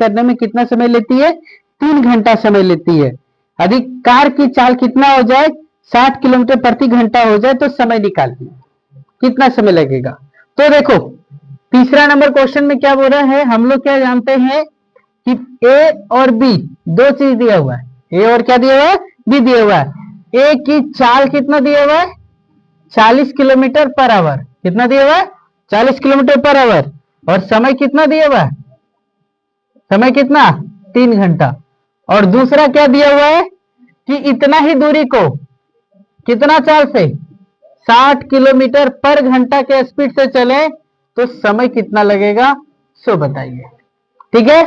करने में कितना समय लेती है? 3 घंटा समय लेती है। यदि कार की चाल कितना हो जाए? 60 किलोमीटर प्रति घंटा हो जाए तो समय निकालिए, कितना समय लगेगा? तो देखो तीसरा नंबर क्वेश्चन में क्या बोल रहा है, हम लोग क्या जानते हैं कि ए और बी दो चीज दिया हुआ है। ए और क्या दिया हुआ है? बी दिया हुआ है। ए की चाल कितना दिया हुआ है? 40 किलोमीटर पर आवर। कितना दिया हुआ है? 40 किलोमीटर पर आवर। और समय कितना दिया हुआ है? समय कितना? 3 घंटा। और दूसरा क्या दिया हुआ है कि इतना ही दूरी को कितना चाल से? 60 किलोमीटर पर घंटा के स्पीड से चले तो समय कितना लगेगा, सो बताइए। ठीक है,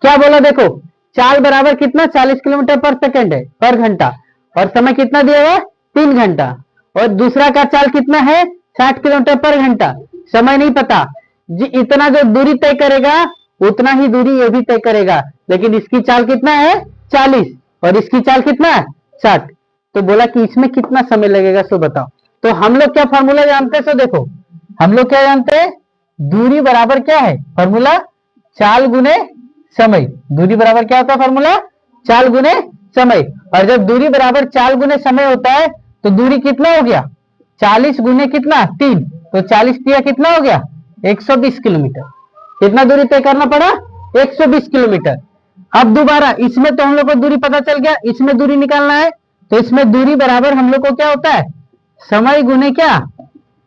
क्या बोला? देखो चाल बराबर कितना? 40 किलोमीटर पर सेकंड है, पर घंटा। और समय कितना दिया हुआ? 3 घंटा। और दूसरा का चाल कितना है? 60 किलोमीटर पर घंटा। समय नहीं पता जी, इतना जो दूरी तय करेगा उतना ही दूरी ये भी तय करेगा, लेकिन इसकी चाल कितना है? 40 और इसकी चाल कितना है? 60। तो बोला कि इसमें कितना समय लगेगा, सो बताओ। तो हम लोग क्या फॉर्मूला जानते हैं? सो देखो हम लोग क्या जानते हैं, दूरी बराबर क्या है फॉर्मूला? चाल गुने समय। दूरी बराबर क्या होता है फॉर्मूला? चाल गुने समय। और जब दूरी बराबर चाल गुने समय होता है तो दूरी कितना हो गया? 40 गुने कितना? 3। तो 40 दिया कितना हो गया? 120 किलोमीटर। कितना दूरी तय करना पड़ा? 120 किलोमीटर। अब दोबारा इसमें तो हम लोग को दूरी पता चल गया, इसमें दूरी निकालना है। तो इसमें दूरी बराबर हम लोग को क्या होता है? समय गुने क्या?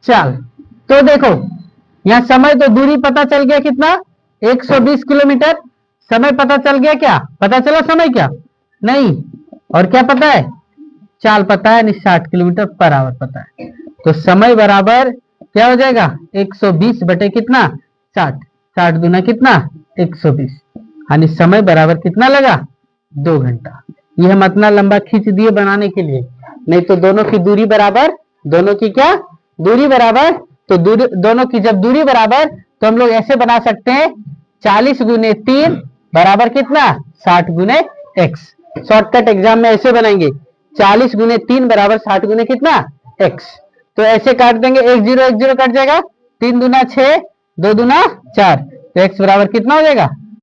चाल। तो देखो यहां समय तो दूरी पता चल गया कितना? 120 किलोमीटर। समय पता चल गया, क्या पता चला? समय क्या नहीं, और क्या पता है? चाल पता है, 60 किलोमीटर पर आवर पता है। तो समय बराबर क्या हो जाएगा? 120 बटे कितना? 60। 60 दूना कितना? 120। यानी समय बराबर कितना लगा? 2 घंटा। यह हम इतना लंबा खींच दिए बनाने के लिए, नहीं तो दोनों की दूरी बराबर, दोनों की क्या दूरी बराबर, तो दूरी दोनों की जब दूरी बराबर तो हम लोग ऐसे बना सकते हैं 40 गुने 3 बराबर कितना? 60 गुने x। शॉर्टकट एग्जाम में ऐसे बनाएंगे 40 गुने 3 बराबर 60 गुने कितना? x। तो ऐसे काट देंगे, 1 0 1 0 कट जाएगा, 3 दूना 6 2 दूना 4, तो x बराबर कितना हो जाएगा?